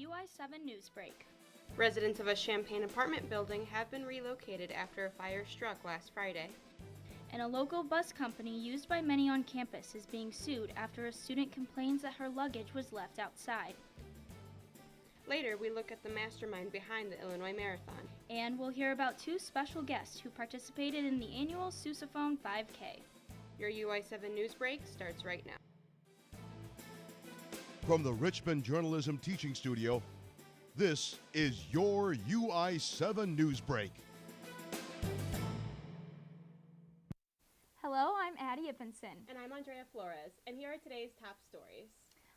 UI-7 Newsbreak. Residents of a Champaign apartment building have been relocated after a fire struck last Friday. And a local bus company used by many on campus is being sued after a student complains that her luggage was left outside. Later, we look at the mastermind behind the Illinois Marathon. And we'll hear about two special guests who participated in the annual Sousaphone 5K. Your UI-7 Newsbreak starts right now. From the Richmond Journalism Teaching Studio, this is your UI-7 Newsbreak. Hello, I'm IPPENSEN. And I'm Andrea Flores, and here are today's top stories.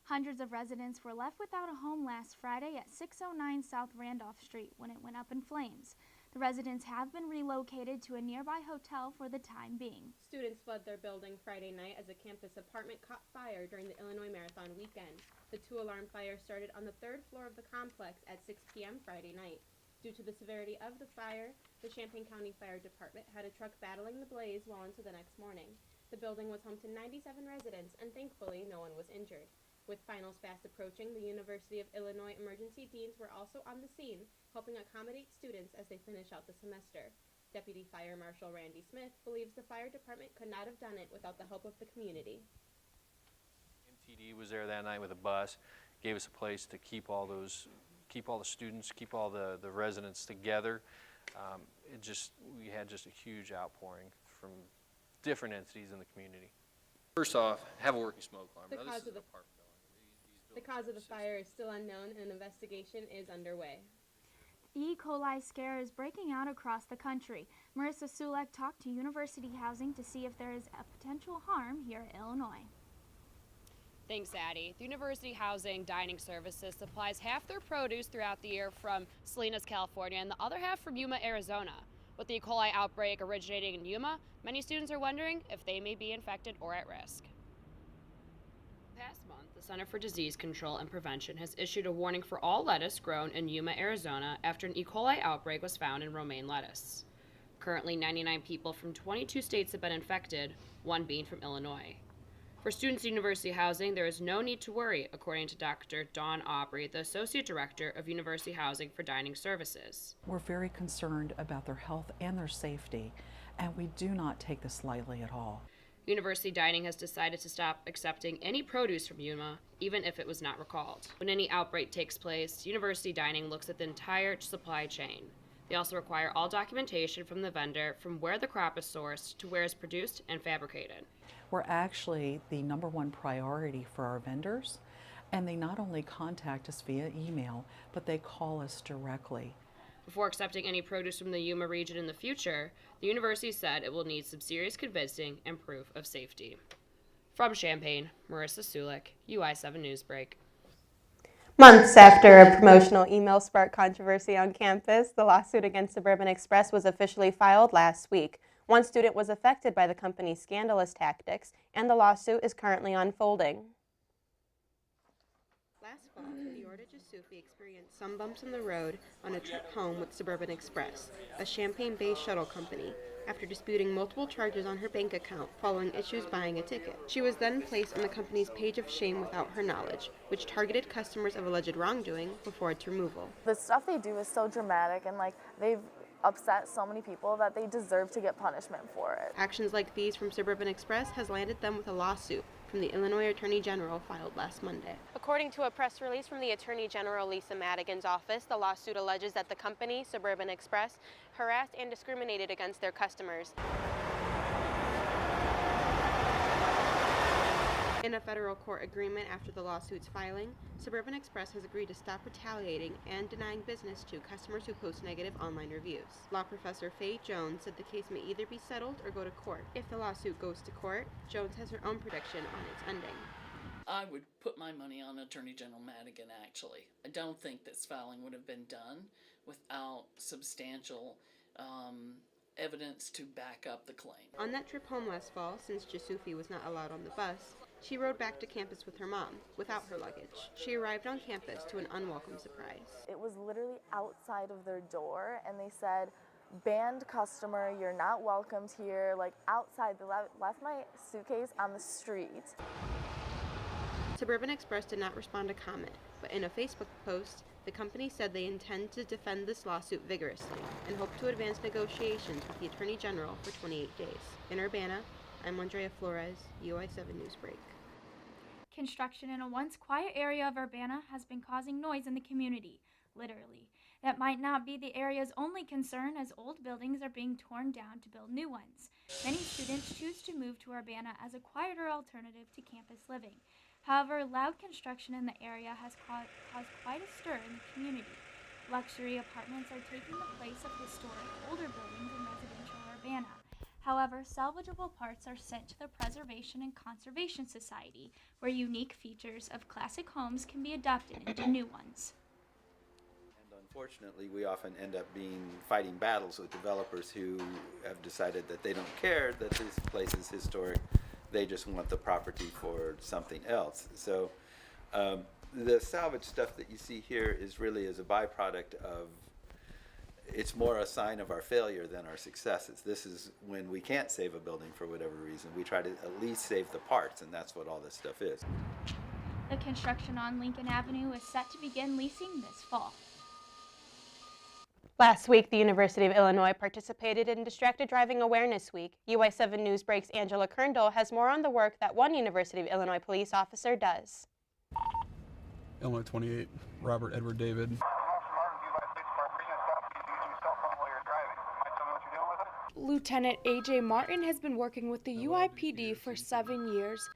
Hundreds of residents were left without a home last Friday at 609 South Randolph Street when it went up in flames. The residents have been relocated to a nearby hotel for the time being. Students fled their building Friday night as a campus apartment caught fire during the Illinois Marathon weekend. The two-alarm fire started on the third floor of the complex at 6 p.m. Friday night. Due to the severity of the fire, the Champaign County Fire Department had a truck battling the blaze well into the next morning. The building was home to 97 residents, and thankfully no one was injured. With finals fast approaching, the University of Illinois emergency deans were also on the scene, helping accommodate students as they finish out the semester. Deputy Fire Marshal Randy Smith believes the fire department could not have done it without the help of the community. MTD was there that night with a bus, gave us a place to keep all the students, keep all the residents together. We had just a huge outpouring from different entities in the community. First off, have a working smoke alarm. The cause of the fire is still unknown and an investigation is underway. The E. coli scare is breaking out across the country. Marissa Sulek talked to University Housing to see if there is a potential harm here in Illinois. Thanks, Addie. The University Housing Dining Services supplies half their produce throughout the year from Salinas, California, and the other half from Yuma, Arizona. With the E. coli outbreak originating in Yuma, many students are wondering if they may be infected or at risk. Past month, the Center for Disease Control and Prevention has issued a warning for all lettuce grown in Yuma, Arizona after an E. coli outbreak was found in romaine lettuce. Currently, 99 people from 22 states have been infected, one being from Illinois. For students at University Housing, there is no need to worry, according to Dr. Dawn Aubrey, the Associate Director of University Housing for Dining Services. We're very concerned about their health and their safety, and we do not take this lightly at all. University Dining has decided to stop accepting any produce from Yuma, even if it was not recalled. When any outbreak takes place, University Dining looks at the entire supply chain. They also require all documentation from the vendor from where the crop is sourced to where it's produced and fabricated. We're actually the #1 priority for our vendors, and they not only contact us via email, but they call us directly. Before accepting any produce from the Yuma region in the future, the university said it will need some serious convincing and proof of safety. From Champaign, Marissa Sulek, UI-7 Newsbreak. Months after a promotional email sparked controversy on campus, the lawsuit against Suburban Express was officially filed last week. One student was affected by the company's scandalous tactics, and the lawsuit is currently unfolding. Last fall, Flores experienced some bumps in the road on a trip home with Suburban Express, a Champaign-based shuttle company, after disputing multiple charges on her bank account following issues buying a ticket. She was then placed on the company's page of shame without her knowledge, which targeted customers of alleged wrongdoing before its removal. The stuff they do is so dramatic, and they've upset so many people that they deserve to get punishment for it. Actions like these from Suburban Express has landed them with a lawsuit from the Illinois Attorney General filed last Monday. According to a press release from the Attorney General Lisa Madigan's office, the lawsuit alleges that the company, Suburban Express, harassed and discriminated against their customers. In a federal court agreement after the lawsuit's filing, Suburban Express has agreed to stop retaliating and denying business to customers who post negative online reviews. Law professor Faye Jones said the case may either be settled or go to court. If the lawsuit goes to court, Jones has her own prediction on its ending. I would put my money on Attorney General Madigan, actually. I don't think this filing would have been done without substantial evidence to back up the claim. On that trip home last fall, since Jasufi was not allowed on the bus, she rode back to campus with her mom, without her luggage. She arrived on campus to an unwelcome surprise. It was literally outside of their door, and they said, "Banned customer, you're not welcomed here." Outside, they left my suitcase on the street. Suburban Express did not respond to comment, but in a Facebook post, The company said they intend to defend this lawsuit vigorously and hope to advance negotiations with the Attorney General for 28 days. In Urbana, I'm Andrea Flores, UI-7 Newsbreak. Construction in a once quiet area of Urbana has been causing noise in the community, literally. That might not be the area's only concern, as old buildings are being torn down to build new ones. Many students choose to move to Urbana as a quieter alternative to campus living. However, loud construction in the area has caused quite a stir in the community. Luxury apartments are taking the place of historic, older buildings in residential Urbana. However, salvageable parts are sent to the Preservation and Conservation Society, where unique features of classic homes can be adopted into new ones. And unfortunately, we often end up fighting battles with developers who have decided that they don't care that this place is historic. They just want the property for something else. So the salvage stuff that you see here is really as a byproduct of, it's more a sign of our failure than our successes. This is when we can't save a building for whatever reason. We try to at least save the parts, and that's what all this stuff is. The construction on Lincoln Avenue is set to begin leasing this fall. Last week, the University of Illinois participated in Distracted Driving Awareness Week. UI-7 Newsbreak's Angela Kerndl has more on the work that one University of Illinois police officer does. Illinois 28, Robert Edward David. Lieutenant A.J. Martin has been working with the UIPD for 7 years.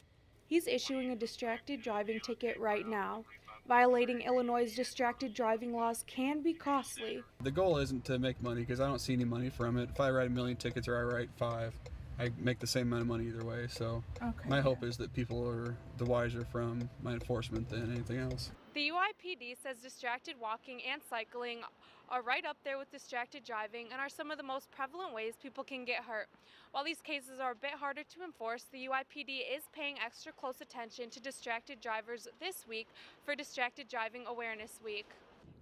He's issuing a distracted driving ticket right now. Violating Illinois' distracted driving laws can be costly. The goal isn't to make money, because I don't see any money from it. If I write 1 million tickets or I write 5, I make the same amount of money either way. So my hope is that people are the wiser from my enforcement than anything else. The UIPD says distracted walking and cycling are right up there with distracted driving and are some of the most prevalent ways people can get hurt. While these cases are a bit harder to enforce, the UIPD is paying extra close attention to distracted drivers this week for Distracted Driving Awareness Week.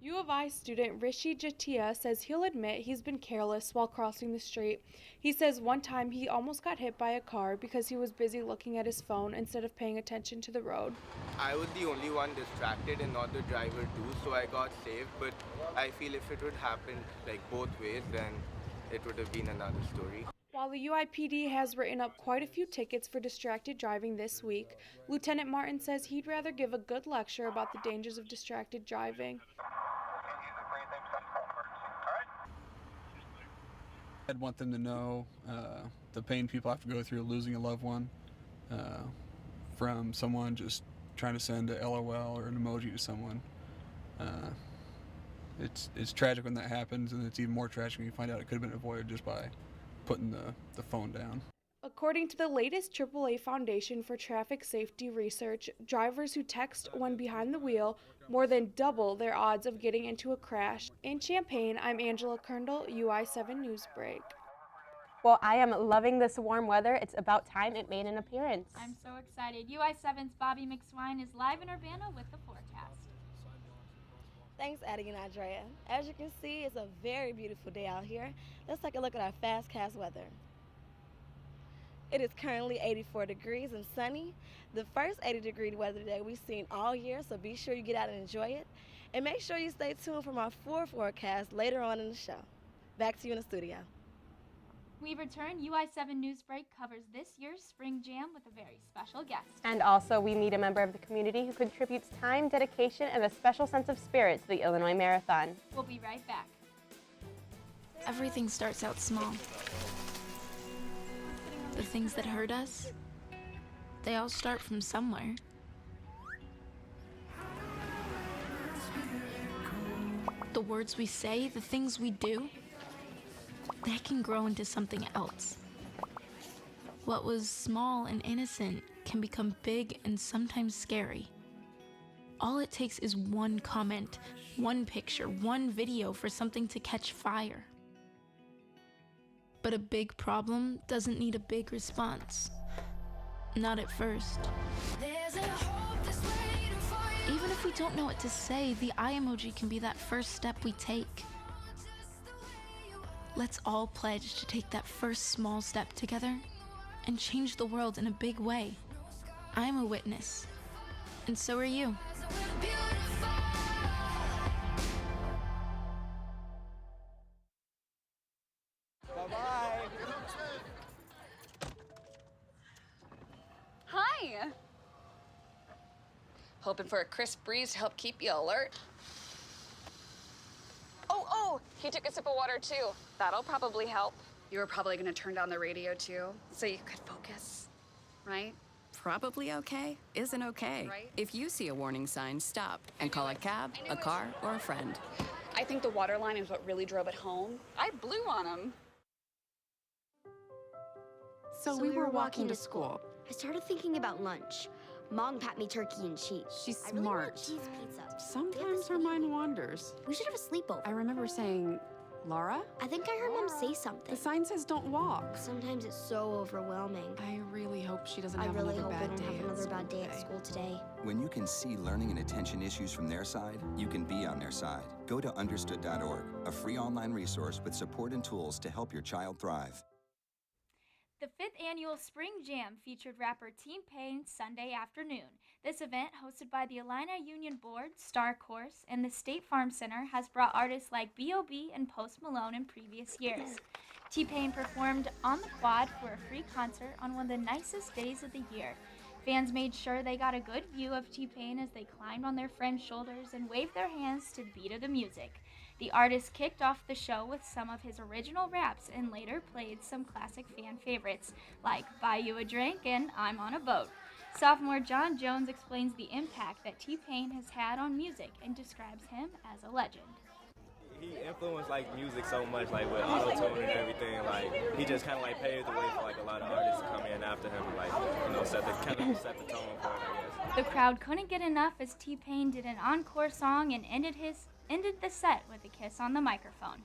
U of I student Rishi Jatia says he'll admit he's been careless while crossing the street. He says one time he almost got hit by a car because he was busy looking at his phone instead of paying attention to the road. I was the only one distracted and not the driver too, so I got saved, but I feel if it would happen like both ways, then it would have been another story. While the UIPD has written up quite a few tickets for distracted driving this week, Lieutenant Martin says he'd rather give a good lecture about the dangers of distracted driving. I'd want them to know the pain people have to go through losing a loved one, from someone just trying to send a LOL or an emoji to someone. It's tragic when that happens, and it's even more tragic when you find out it could have been avoided just by putting the phone down. According to the latest AAA Foundation for Traffic Safety research, drivers who text when behind the wheel more than double their odds of getting into a crash. In Champaign, I'm Angela Kerndl, UI-7 Newsbreak. Well, I am loving this warm weather. It's about time it made an appearance. I'm so excited. UI-7's Bobby McSwine is live in Urbana with the forecast. Thanks, ADDI and Andrea. As you can see, it's a very beautiful day out here. Let's take a look at our fastcast weather. It is currently 84 degrees and sunny. The first 80-degree weather day we've seen all year, so be sure you get out and enjoy it. And make sure you stay tuned for my 4 forecast later on in the show. Back to you in the studio. We return. UI-7 Newsbreak covers this year's Spring Jam with a very special guest. And also, we meet a member of the community who contributes time, dedication, and a special sense of spirit to the Illinois Marathon. We'll be right back. Everything starts out small. The things that hurt us, they all start from somewhere. The words we say, the things we do, they can grow into something else. What was small and innocent can become big and sometimes scary. All it takes is one comment, one picture, one video for something to catch fire. But a big problem doesn't need a big response. Not at first. Even if we don't know what to say, the eye emoji can be that first step we take. Let's all pledge to take that first small step together and change the world in a big way. I'm a witness, and so are you. hoping for a crisp breeze to help keep you alert. Oh, he took a sip of water too. That'll probably help. You were probably gonna turn down the radio too, so you could focus, right? Probably okay isn't okay. Right. If you see a warning sign, stop and call a cab, a car, or a friend. I think the water line is what really drove it home. I blew on him. So we were walking to school. I started thinking about lunch. Mom packed me turkey and cheese. She's I really want smart. cheese pizza. Sometimes her mind wanders. We should have a sleepover. I remember saying, Laura? I think I heard Mom say something. The sign says don't walk. Sometimes it's so overwhelming. I really hope she doesn't I have really another hope I bad don't day have another bad day at school today. When you can see learning and attention issues from their side, you can be on their side. Go to understood.org, a free online resource with support and tools to help your child thrive. The 5th annual Spring Jam featured rapper T-Pain Sunday afternoon. This event, hosted by the Illini Union Board, Star Course, and the State Farm Center, has brought artists like B.O.B. and Post Malone in previous years. T-Pain performed on the quad for a free concert on one of the nicest days of the year. Fans made sure they got a good view of T-Pain as they climbed on their friends' shoulders and waved their hands to the beat of the music. The artist kicked off the show with some of his original raps and later played some classic fan favorites like Buy You a Drink and I'm on a Boat. Sophomore John Jones explains the impact that T-Pain has had on music and describes him as a legend. He influenced like music so much, like with auto-tune and everything. Like he just kind of like paved the way for like a lot of artists to come in after him, and, like set the tone for it, I guess. The crowd couldn't get enough as T-Pain did an encore song and ended the set with a kiss on the microphone.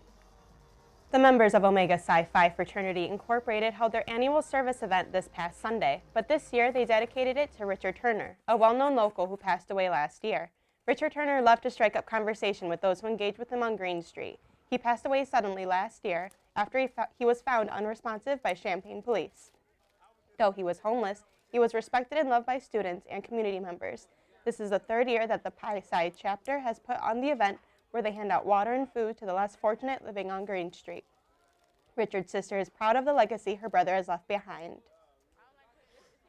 The members of Omega Psi Phi Fraternity Incorporated held their annual service event this past Sunday, but this year they dedicated it to Richard Turner, a well-known local who passed away last year. Richard Turner loved to strike up conversation with those who engaged with him on Green Street. He passed away suddenly last year after he was found unresponsive by Champaign police. Though he was homeless, he was respected and loved by students and community members. This is the 3rd year that the Pi Psi chapter has put on the event where they hand out water and food to the less fortunate living on Green Street. Richard's sister is proud of the legacy her brother has left behind.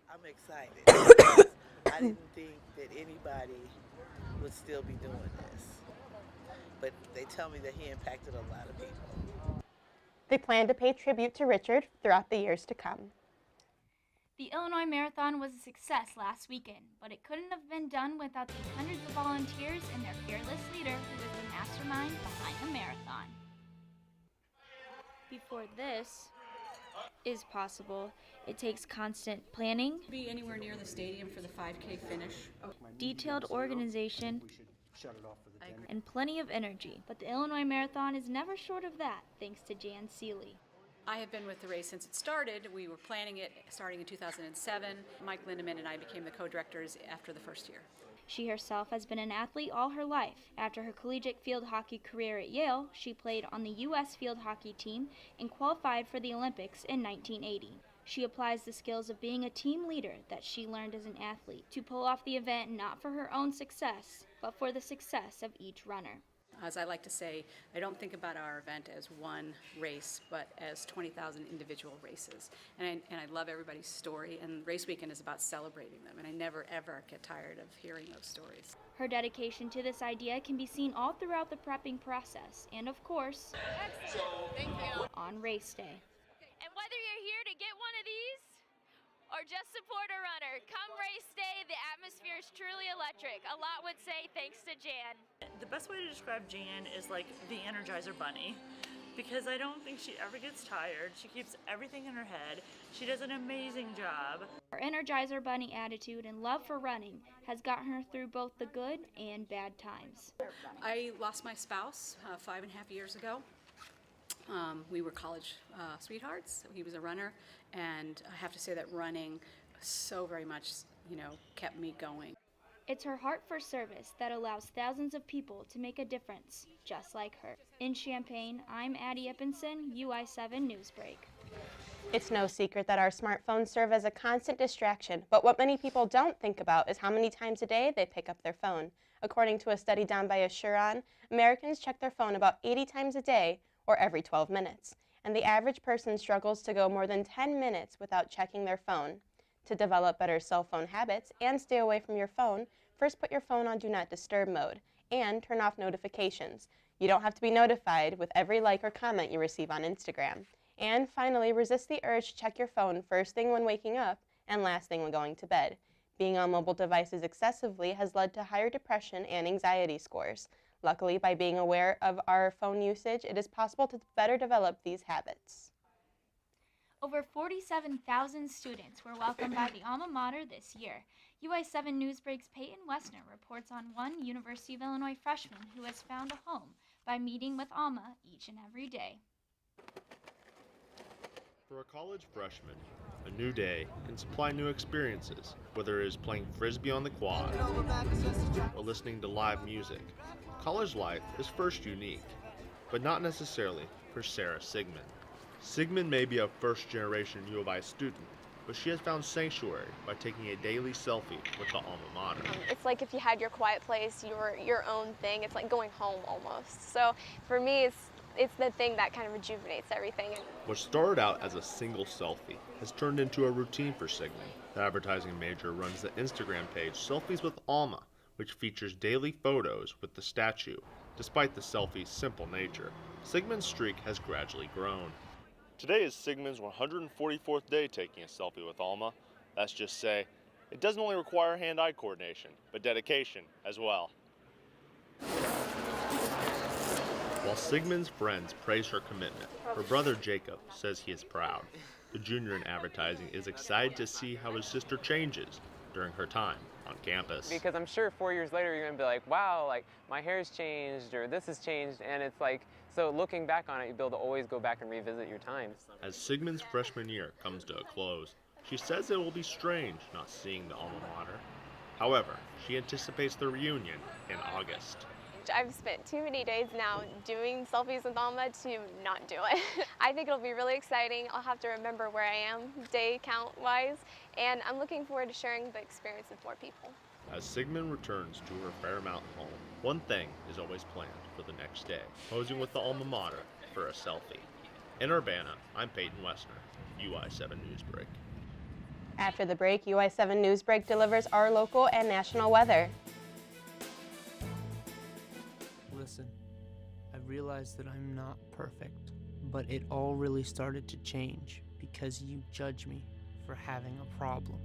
I'm excited. I didn't think that anybody would still be doing this, but they tell me that he impacted a lot of people. They plan to pay tribute to Richard throughout the years to come. The Illinois Marathon was a success last weekend, but it couldn't have been done without the hundreds of volunteers and their fearless leader who was the mastermind behind the marathon. Before this is possible, it takes constant planning, be anywhere near the stadium for the 5K finish. detailed organization, and plenty of energy. But the Illinois Marathon is never short of that, thanks to Jan Seeley. I have been with the race since it started. We were planning it starting in 2007. Mike Lindemann and I became the co-directors after the first year. She herself has been an athlete all her life. After her collegiate field hockey career at Yale, she played on the U.S. field hockey team and qualified for the Olympics in 1980. She applies the skills of being a team leader that she learned as an athlete to pull off the event not for her own success, but for the success of each runner. As I like to say, I don't think about our event as one race, but as 20,000 individual races. And I love everybody's story, and Race Weekend is about celebrating them, and I never, ever get tired of hearing those stories. Her dedication to this idea can be seen all throughout the prepping process, and of course, on race day. And whether you're here to get one of these, or just support a runner, come race day, the atmosphere is truly electric. A lot would say thanks to Jan. The best way to describe Jan is like the Energizer Bunny, because I don't think she ever gets tired. She keeps everything in her head. She does an amazing job. Her Energizer Bunny attitude and love for running has gotten her through both the good and bad times. I lost my spouse 5.5 years ago. We were college sweethearts. He was a runner, and I have to say that running so very much, kept me going. It's her heart for service that allows thousands of people to make a difference, just like her. In Champaign, I'm ADDI IPPENSEN, UI-7 Newsbreak. It's no secret that our smartphones serve as a constant distraction, but what many people don't think about is how many times a day they pick up their phone. According to a study done by Assuron, Americans check their phone about 80 times a day, or every 12 minutes, and the average person struggles to go more than 10 minutes without checking their phone. To develop better cell phone habits and stay away from your phone, First, put your phone on Do Not Disturb mode and turn off notifications. You don't have to be notified with every like or comment you receive on Instagram. And finally, resist the urge to check your phone first thing when waking up and last thing when going to bed. Being on mobile devices excessively has led to higher depression and anxiety scores. Luckily, by being aware of our phone usage, it is possible to better develop these habits. Over 47,000 students were welcomed by the alma mater this year. UI-7 Newsbreak's Peyton Wessner reports on one University of Illinois freshman who has found a home by meeting with Alma each and every day. For a college freshman, a new day can supply new experiences, whether it is playing frisbee on the quad or listening to live music. College life is first unique, but not necessarily for Sarah Sigmund. Sigmund may be a first-generation U of I student, but she has found sanctuary by taking a daily selfie with the alma mater. It's like if you had your quiet place, your own thing. It's like going home almost. So for me, it's the thing that kind of rejuvenates everything. What started out as a single selfie has turned into a routine for Sigmund. The advertising major runs the Instagram page Selfies with Alma, which features daily photos with the statue. Despite the selfie's simple nature, Sigmund's streak has gradually grown. Today is Sigmund's 144th day taking a selfie with Alma. Let's just say, it doesn't only require hand-eye coordination, but dedication as well. While Sigmund's friends praise her commitment, her brother Jacob says he is proud. The junior in advertising is excited to see how his sister changes during her time on campus. Because I'm sure 4 years later you're gonna be like, wow, like my hair's changed or this has changed, and it's like, so looking back on it, you'll be able to always go back and revisit your time. As Sigmund's freshman year comes to a close, she says it will be strange not seeing the alma mater. However, she anticipates the reunion in August. I've spent too many days now doing selfies with Alma to not do it. I think it'll be really exciting. I'll have to remember where I am day count wise, and I'm looking forward to sharing the experience with more people. As Sigmund returns to her Fair Mountain home, one thing is always planned for the next day, posing with the alma mater for a selfie. In Urbana, I'm Peyton Wessner, UI-7 Newsbreak. After the break, UI-7 Newsbreak delivers our local and national weather. Listen, I realize that I'm not perfect, but it all really started to change because you judge me for having a problem.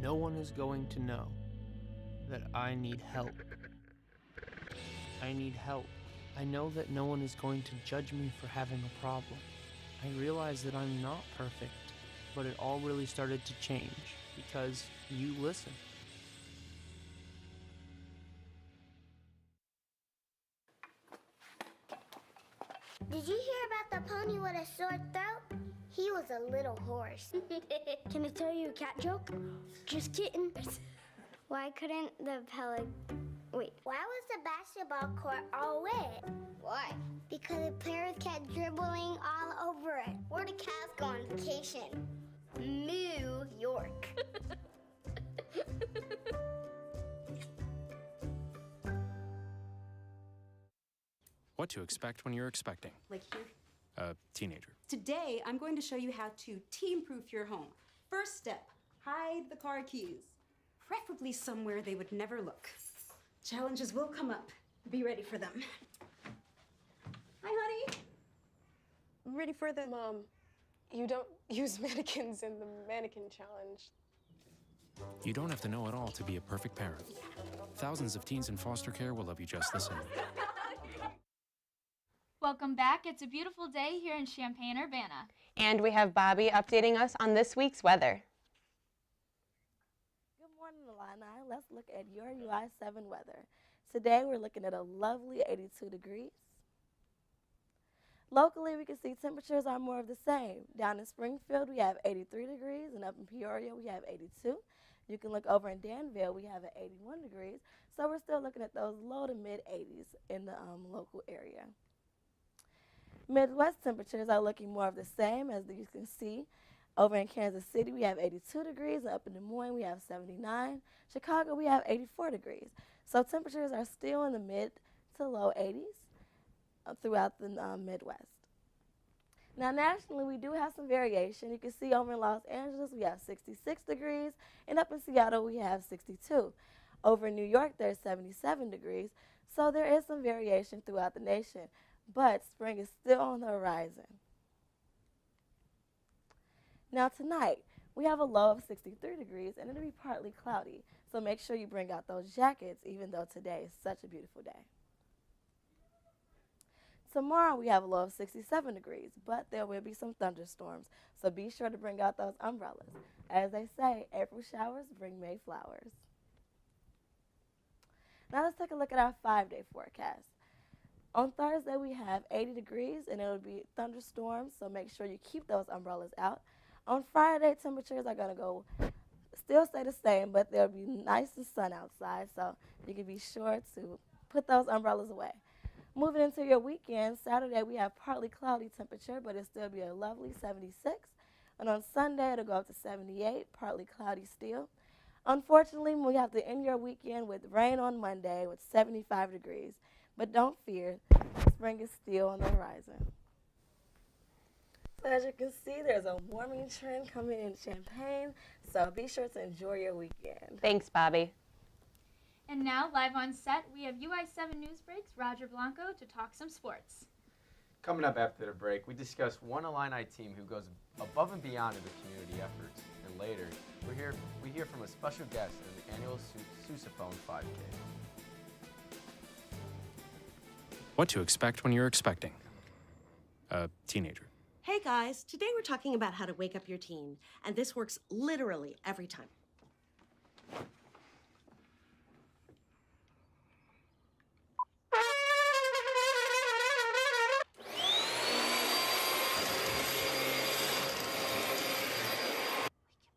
No one is going to know that I need help. I need help. I know that no one is going to judge me for having a problem. I realize that I'm not perfect, but it all really started to change because you listen. Did you hear about the pony with a sore throat? He was a little horse. Can I tell you a cat joke? Just kidding. Why couldn't the Wait. Why was the basketball court all wet? Why? Because the players kept dribbling all over it. Where do cats go on vacation? New York. What to expect when you're expecting Like here. a teenager. Today, I'm going to show you how to teen-proof your home. First step, hide the car keys. Preferably somewhere they would never look. Challenges will come up. Be ready for them. Hi, honey. Ready for the... Mom, you don't use mannequins in the mannequin challenge. You don't have to know it all to be a perfect parent. Thousands of teens in foster care will love you just the same. Welcome back. It's a beautiful day here in Champaign-Urbana. And we have Bobby updating us on this week's weather. Good morning, Illini. Let's look at your UI-7 weather. Today we're looking at a lovely 82 degrees. Locally, we can see temperatures are more of the same. Down in Springfield, we have 83 degrees, and up in Peoria, we have 82. You can look over in Danville, we have 81 degrees. So we're still looking at those low to mid 80s in the local area. Midwest temperatures are looking more of the same, as you can see. Over in Kansas City, we have 82 degrees, and up in Des Moines, we have 79. Chicago, we have 84 degrees. So temperatures are still in the mid to low 80s throughout the Midwest. Now, nationally, we do have some variation. You can see over in Los Angeles, we have 66 degrees, and up in Seattle, we have 62. Over in New York, there's 77 degrees, so there is some variation throughout the nation, but spring is still on the horizon. Now tonight, we have a low of 63 degrees, and it'll be partly cloudy, so make sure you bring out those jackets, even though today is such a beautiful day. Tomorrow, we have a low of 67 degrees, but there will be some thunderstorms, so be sure to bring out those umbrellas. As they say, April showers bring May flowers. Now let's take a look at our 5-day forecast. On Thursday, we have 80 degrees, and it'll be thunderstorms, so make sure you keep those umbrellas out. On Friday, temperatures are going to still stay the same, but there'll be nice and sun outside, so you can be sure to put those umbrellas away. Moving into your weekend, Saturday we have partly cloudy temperature, but it'll still be a lovely 76. And on Sunday, it'll go up to 78, partly cloudy still. Unfortunately, we have to end your weekend with rain on Monday with 75 degrees. But don't fear, spring is still on the horizon. So as you can see, there's a warming trend coming in Champaign, so be sure to enjoy your weekend. Thanks, Bobby. And now, live on set, we have UI-7 Newsbreak's Roger Blanco to talk some sports. Coming up after the break, we discuss one Illini team who goes above and beyond in the community efforts. And later, we hear from a special guest in the annual Sousaphone 5K. What to expect when you're expecting a teenager. Hey guys, today we're talking about how to wake up your teen, and this works literally every time.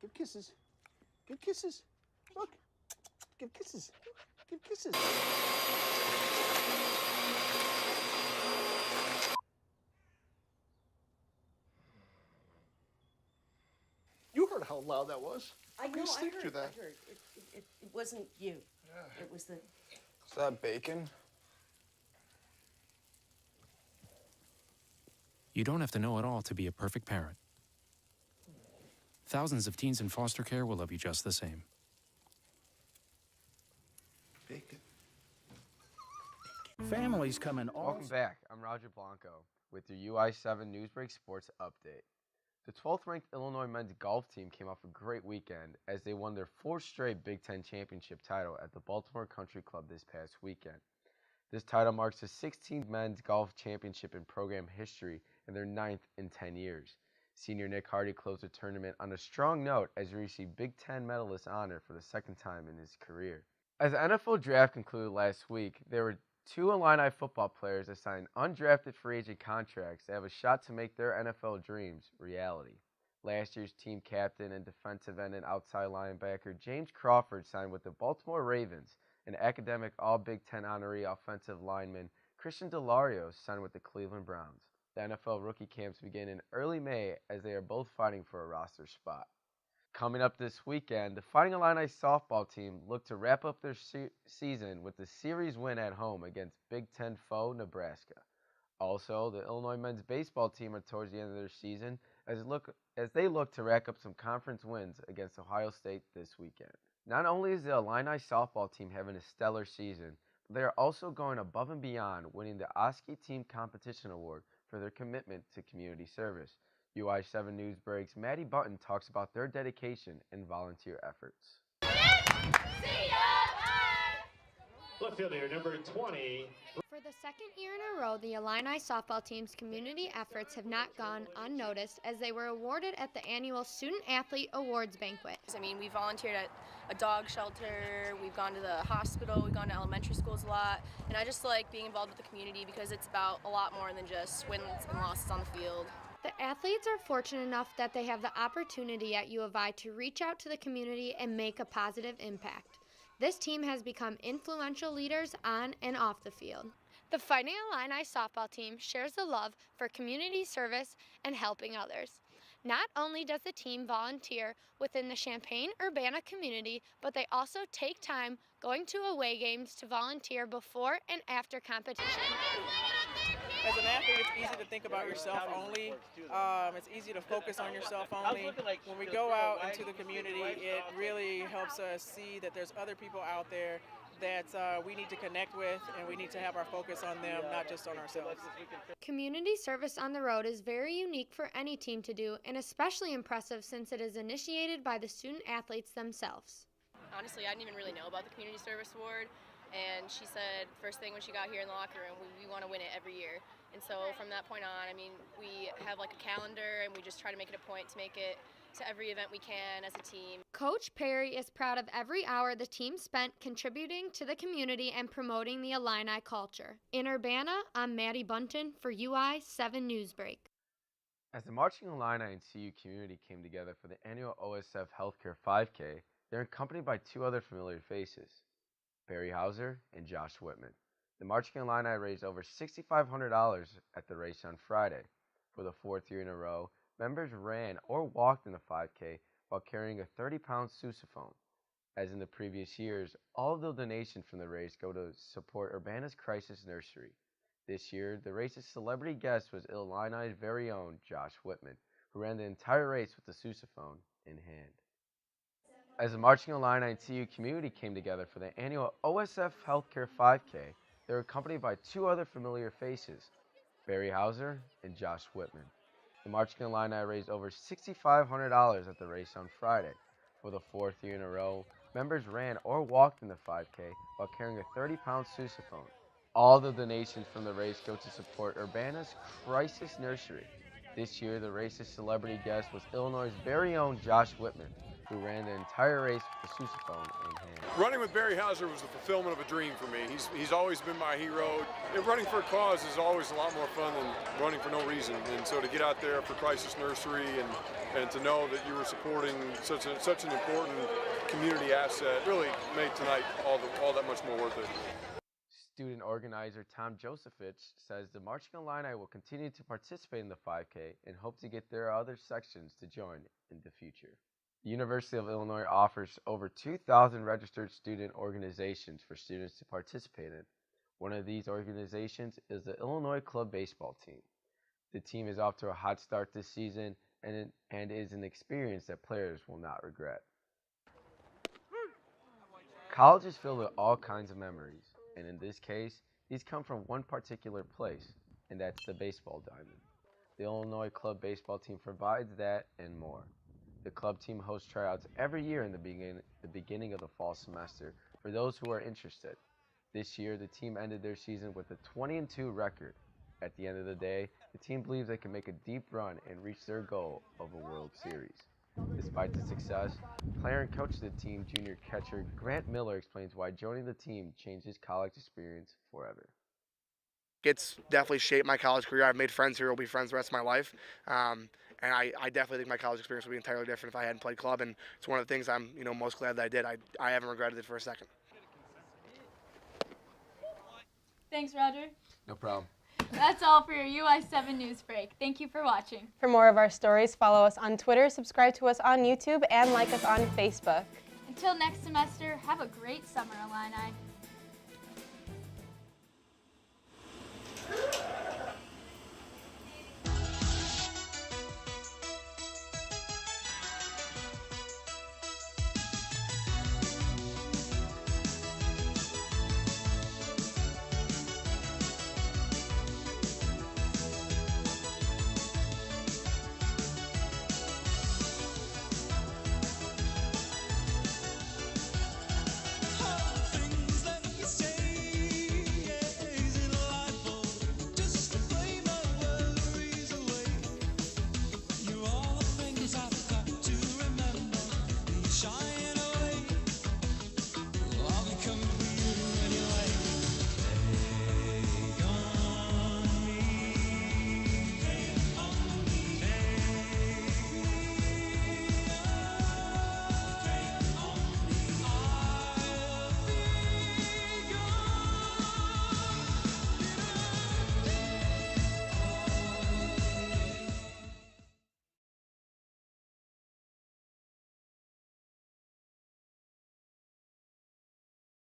Give kisses. Give kisses. Look. Give kisses. Give kisses. You heard how loud that was. I know, You I sleep heard, through that. I heard. It wasn't you. Yeah. It was the... Is that bacon? You don't have to know it all to be a perfect parent. Thousands of teens in foster care will love you just the same. Bacon. Families come in all... Welcome back. I'm Roger Blanco with your UI-7 Newsbreak Sports Update. The 12th-ranked Illinois men's golf team came off a great weekend as they won their 4th straight Big Ten championship title at the Baltimore Country Club this past weekend. This title marks the 16th men's golf championship in program history and their 9th in 10 years. Senior Nick Hardy closed the tournament on a strong note as he received Big Ten medalist honor for the 2nd time in his career. As the NFL draft concluded last week, there were 2 Illini football players that signed undrafted free agent contracts that have a shot to make their NFL dreams reality. Last year's team captain and defensive end and outside linebacker James Crawford signed with the Baltimore Ravens, and academic All-Big Ten honoree offensive lineman Christian Delario signed with the Cleveland Browns. The NFL rookie camps begin in early May as they are both fighting for a roster spot. Coming up this weekend, the Fighting Illini softball team look to wrap up their season with the series win at home against Big Ten foe Nebraska. Also, the Illinois men's baseball team are towards the end of their season as they look to rack up some conference wins against Ohio State this weekend. Not only is the Illini softball team having a stellar season, but they are also going above and beyond, winning the Oski Team Competition Award for their commitment to community service. UI-7 Newsbreak's Maddie Button talks about their dedication and volunteer efforts. Left fielder number 20. For the 2nd year in a row, the Illini softball team's community efforts have not gone unnoticed as they were awarded at the annual Student Athlete Awards Banquet. I mean, we volunteered at a dog shelter, we've gone to the hospital, we've gone to elementary schools a lot, and I just like being involved with the community because it's about a lot more than just wins and losses on the field. The athletes are fortunate enough that they have the opportunity at U of I to reach out to the community and make a positive impact. This team has become influential leaders on and off the field. The Fighting Illini softball team shares the love for community service and helping others. Not only does the team volunteer within the Champaign-Urbana community, but they also take time going to away games to volunteer before and after competition. as an athlete, it's easy to think about yourself only. It's easy to focus on yourself only. When we go out into the community, it really helps us see that there's other people out there that we need to connect with, and we need to have our focus on them, not just on ourselves. Community service on the road is very unique for any team to do, and especially impressive since it is initiated by the student athletes themselves. Honestly, I didn't even really know about the Community Service Award, and she said first thing when she got here in the locker room, we want to win it every year. And so from that point on, I mean, we have like a calendar, and we just try to make it a point to make it to every event we can as a team. Coach Perry is proud of every hour the team spent contributing to the community and promoting the Illini culture. In Urbana, I'm Maddie Bunton for UI-7 Newsbreak. As the Marching Illini and CU community came together for the annual OSF Healthcare 5K, they're accompanied by two other familiar faces, Barry Hauser and Josh Whitman. The Marching Illini raised over $6,500 at the race on Friday. For the fourth year in a row, members ran or walked in the 5K while carrying a 30-pound sousaphone. As in the previous years, all of the donations from the race go to support Urbana's Crisis Nursery. This year, the race's celebrity guest was Illini's very own Josh Whitman, who ran the entire race with the sousaphone in hand. As the Marching Illini and CU community came together for the annual OSF Healthcare 5K, they were accompanied by two other familiar faces, Barry Hauser and Josh Whitman. The Marching Illini raised over $6,500 at the race on Friday. For the fourth year in a row, members ran or walked in the 5K while carrying a 30-pound sousaphone. All the donations from the race go to support Urbana's Crisis Nursery. This year, the race's celebrity guest was Illinois' very own Josh Whitman, who ran the entire race with the sousaphone in hand. Running with Barry Hauser was the fulfillment of a dream for me. He's always been my hero. And running for a cause is always a lot more fun than running for no reason. And so to get out there for Crisis Nursery and to know that you were supporting such an important community asset really made tonight all that much more worth it. Student organizer Tom Josephich says the Marching Illini will continue to participate in the 5K and hope to get their other sections to join in the future. The University of Illinois offers over 2,000 registered student organizations for students to participate in. One of these organizations is the Illinois Club Baseball Team. The team is off to a hot start this season and is an experience that players will not regret. College is filled with all kinds of memories, and in this case, these come from one particular place, and that's the baseball diamond. The Illinois Club Baseball Team provides that and more. The club team hosts tryouts every year in the beginning of the fall semester for those who are interested. This year, the team ended their season with a 20-2 record. At the end of the day, the team believes they can make a deep run and reach their goal of a World Series. Despite the success, player and coach of the team, junior catcher Grant Miller, explains why joining the team changed his college experience forever. It's definitely shaped my college career. I've made friends here who will be friends the rest of my life. And I definitely think my college experience would be entirely different if I hadn't played club, and it's one of the things I'm most glad that I did. I haven't regretted it for a second. Thanks, Roger. No problem. That's all for your UI-7 News Break. Thank you for watching. For more of our stories, follow us on Twitter, subscribe to us on YouTube, and like us on Facebook. Until next semester, have a great summer, Illini.